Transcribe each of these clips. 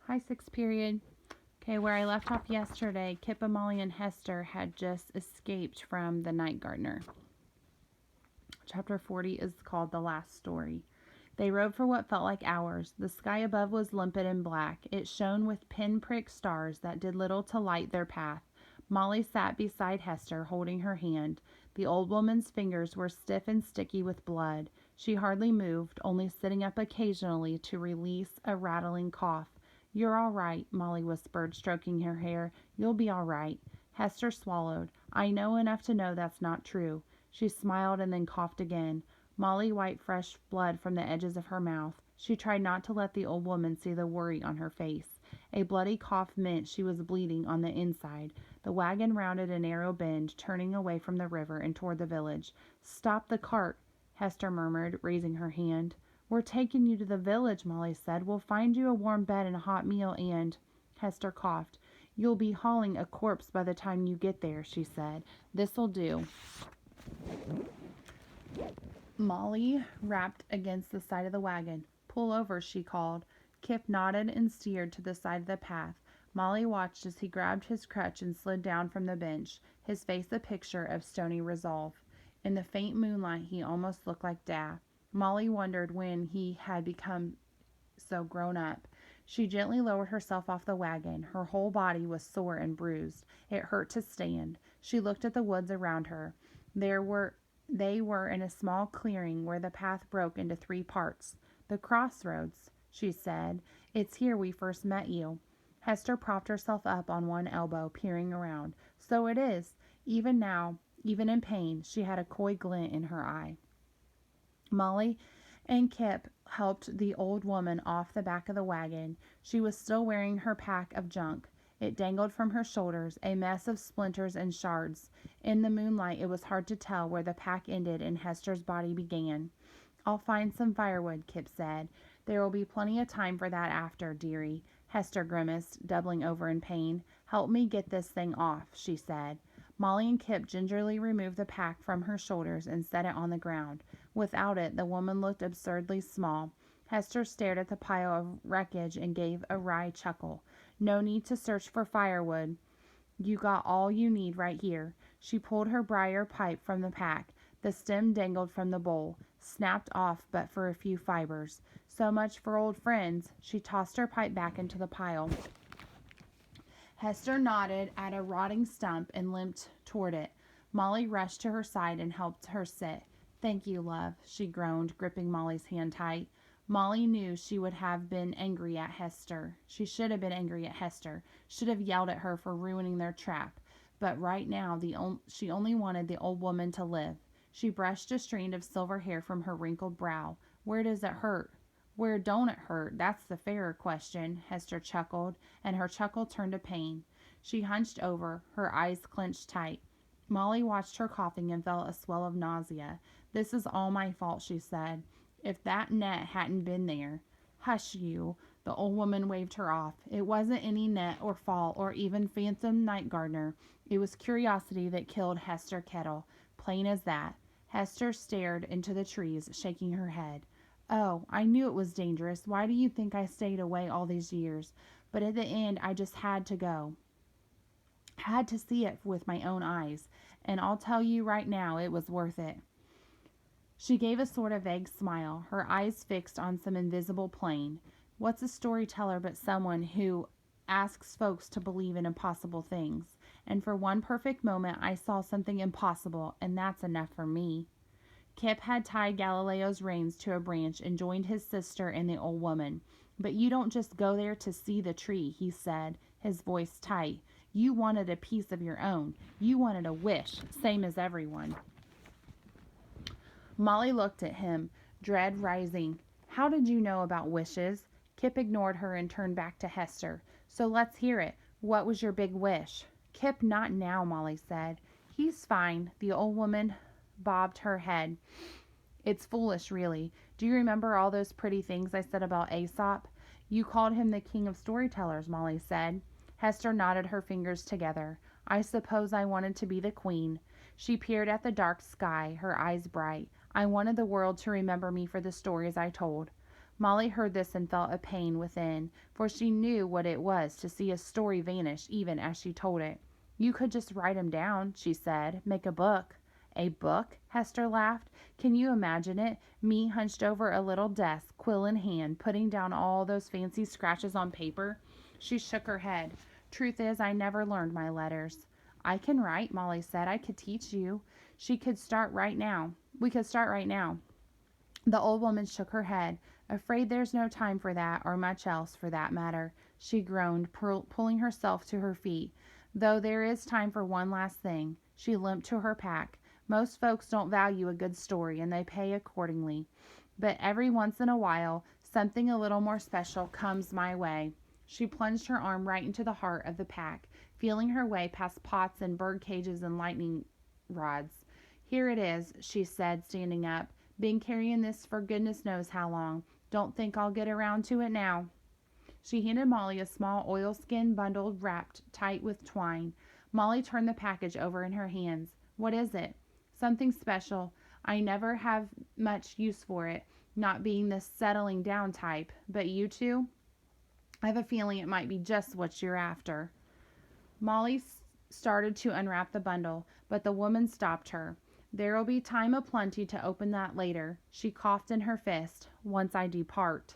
Hi, sixth period. Okay, where I left off yesterday, Kip, Molly, and Hester had just escaped from the night gardener. Chapter 40 is called The Last Story. They rode for what felt like hours. The sky above was limpid and black. It shone with pinprick stars that did little to light their path. Molly sat beside Hester, holding her hand. The old woman's fingers were stiff and sticky with blood. She hardly moved, only sitting up occasionally to release a rattling cough. "You're all right," Molly whispered, stroking her hair. "You'll be all right." Hester swallowed. "I know enough to know that's not true." She smiled and then coughed again. Molly wiped fresh blood from the edges of her mouth. She tried not to let the old woman see the worry on her face. A bloody cough meant she was bleeding on the inside. The wagon rounded a narrow bend, turning away from the river and toward the village. "Stop the cart," Hester murmured, raising her hand. "We're taking you to the village," Molly said. "We'll find you a warm bed and a hot meal and—" Hester coughed. "You'll be hauling a corpse by the time you get there," she said. "This'll do." Molly rapped against the side of the wagon. "Pull over," she called. Kip nodded and steered to the side of the path. Molly watched as he grabbed his crutch and slid down from the bench, his face a picture of stony resolve. In the faint moonlight he almost looked like Dad. Molly wondered when he had become so grown up. She gently lowered herself off the wagon. Her whole body was sore and bruised. It hurt to stand. She looked at the woods around her. They were in a small clearing where the path broke into three parts. "The crossroads," she said. "It's here we first met you." Hester propped herself up on one elbow, peering around. "So it is." Even now, even in pain, she had a coy glint in her eye. Molly and Kip helped the old woman off the back of the wagon. She was still wearing her pack of junk. It dangled from her shoulders, a mess of splinters and shards. In the moonlight it was hard to tell where the pack ended and Hester's body began. "I'll find some firewood," Kip said. "There will be plenty of time for that after, dearie." Hester grimaced, doubling over in pain. "Help me get this thing off," she said. Molly and Kip gingerly removed the pack from her shoulders and set it on the ground. Without it, the woman looked absurdly small. Hester stared at the pile of wreckage and gave a wry chuckle. "No need to search for firewood. You got all you need right here." She pulled her briar pipe from the pack. The stem dangled from the bowl, snapped off but for a few fibers. "So much for old friends." She tossed her pipe back into the pile. Hester nodded at a rotting stump and limped toward it. Molly rushed to her side and helped her sit. "Thank you, love," she groaned, gripping Molly's hand tight. Molly knew she would have been angry at Hester. She should have been angry at Hester, should have yelled at her for ruining their trap. But right now she only wanted the old woman to live. She brushed a strand of silver hair from her wrinkled brow. "Where does it hurt?" "Where don't it hurt? That's the fairer question," Hester chuckled, and her chuckle turned to pain. She hunched over, her eyes clenched tight. Molly watched her coughing and felt a swell of nausea. "This is all my fault," she said. "If that net hadn't been there—" "Hush, you!" The old woman waved her off. "It wasn't any net or fall or even phantom night gardener. It was curiosity that killed Hester Kettle. Plain as that." Hester stared into the trees, shaking her head. "Oh, I knew it was dangerous. Why do you think I stayed away all these years? But at the end I just had to go. Had to see it with my own eyes. And I'll tell you right now, it was worth it." She gave a sort of vague smile, her eyes fixed on some invisible plane. What's a storyteller but someone who asks folks to believe in impossible things? And for one perfect moment I saw something impossible, and that's enough for me. Kip had tied Galileo's reins to a branch and joined his sister and the old woman. "But you don't just go there to see the tree," he said, his voice tight. "You wanted a piece of your own. You wanted a wish, same as everyone." Molly looked at him, dread rising. "How did you know about wishes?" Kip ignored her and turned back to Hester. "So let's hear it. What was your big wish?" "Kip, not now," Molly said. "He's fine." The old woman bobbed her head. "It's foolish, really. Do you remember all those pretty things I said about Aesop?" "You called him the king of storytellers," Molly said. Hester knotted her fingers together. "I suppose I wanted to be the queen." She peered at the dark sky, her eyes bright. "I wanted the world to remember me for the stories I told." Molly heard this and felt a pain within, for she knew what it was to see a story vanish even as she told it. "You could just write 'em down," she said. "Make a book." "A book?" Hester laughed. "Can you imagine it? Me hunched over a little desk, quill in hand, putting down all those fancy scratches on paper?" She shook her head. "Truth is, I never learned my letters." "I can write," Molly said. "I could teach you. She could start right now. We could start right now." The old woman shook her head. "Afraid there's no time for that, or much else, for that matter," she groaned, pulling herself to her feet. "Though there is time for one last thing." She limped to her pack. "Most folks don't value a good story, and they pay accordingly. But every once in a while, something a little more special comes my way." She plunged her arm right into the heart of the pack, feeling her way past pots and bird cages and lightning rods. "Here it is," she said, standing up. "Been carrying this for goodness knows how long. Don't think I'll get around to it now." She handed Molly a small oilskin bundle wrapped tight with twine. Molly turned the package over in her hands. "What is it?" "Something special. I never have much use for it, not being the settling down type. But you two? I've a feeling it might be just what you're after." Molly started to unwrap the bundle, but the woman stopped her. "There'll be time aplenty to open that later." She coughed in her fist. "Once I depart."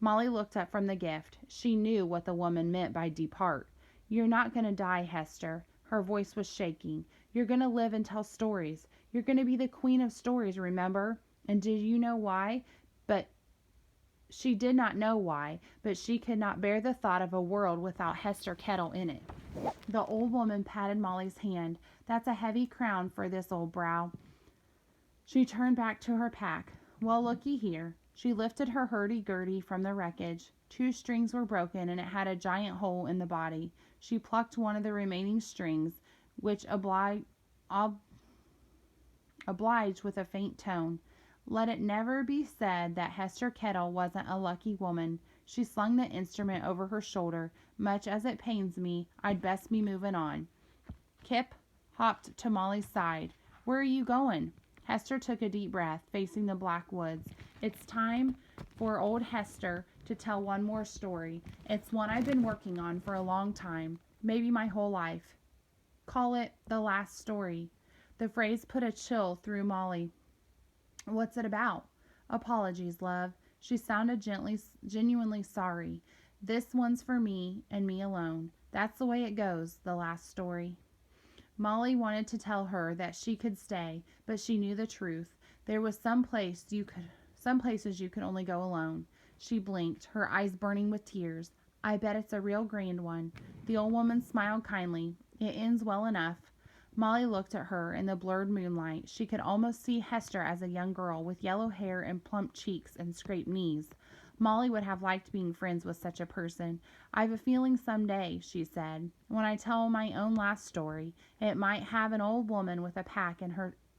Molly looked up from the gift. She knew what the woman meant by depart. "You're not going to die, Hester." Her voice was shaking. "You're going to live and tell stories. You're going to be the queen of stories, remember? And do you know why?" But she did not know why, but she could not bear the thought of a world without Hester Kettle in it. The old woman patted Molly's hand. "That's a heavy crown for this old brow." She turned back to her pack. "Well, looky here." She lifted her hurdy-gurdy from the wreckage. Two strings were broken, and it had a giant hole in the body. She plucked one of the remaining strings, which obliged with a faint tone. "Let it never be said that Hester Kettle wasn't a lucky woman." She slung the instrument over her shoulder. "Much as it pains me, I'd best be moving on." Kip hopped to Molly's side. "Where are you going?" Hester took a deep breath, facing the black woods. "It's time for old Hester to tell one more story. It's one I've been working on for a long time, maybe my whole life. Call it the last story." The phrase put a chill through Molly. "What's it about?" "Apologies, love." She sounded genuinely sorry. "This one's for me, and me alone. That's the way it goes, the last story." Molly wanted to tell her that she could stay, but she knew the truth. There was some places you could only go alone. She blinked, her eyes burning with tears. "I bet it's a real grand one." The old woman smiled kindly. "It ends well enough." Molly looked at her in the blurred moonlight. She could almost see Hester as a young girl, with yellow hair and plump cheeks and scraped knees. Molly would have liked being friends with such a person. "I've a feeling some day," she said, "when I tell my own last story, it might have an old woman with a pack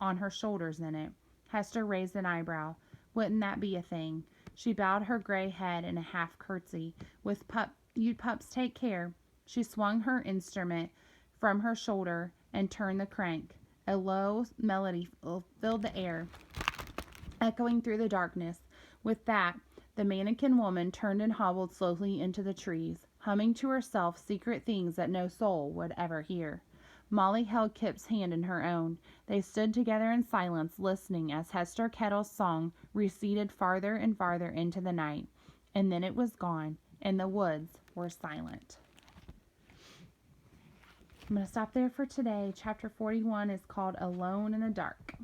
on her shoulders in it." Hester raised an eyebrow. "Wouldn't that be a thing?" She bowed her gray head in a half curtsy. "You pups take care." She swung her instrument from her shoulder and turned the crank. A low melody filled the air, echoing through the darkness. With that, the mannequin woman turned and hobbled slowly into the trees, humming to herself secret things that no soul would ever hear. Molly held Kip's hand in her own. They stood together in silence, listening as Hester Kettle's song receded farther and farther into the night. And then it was gone, and the woods were silent. I'm going to stop there for today. Chapter 41 is called Alone in the Dark.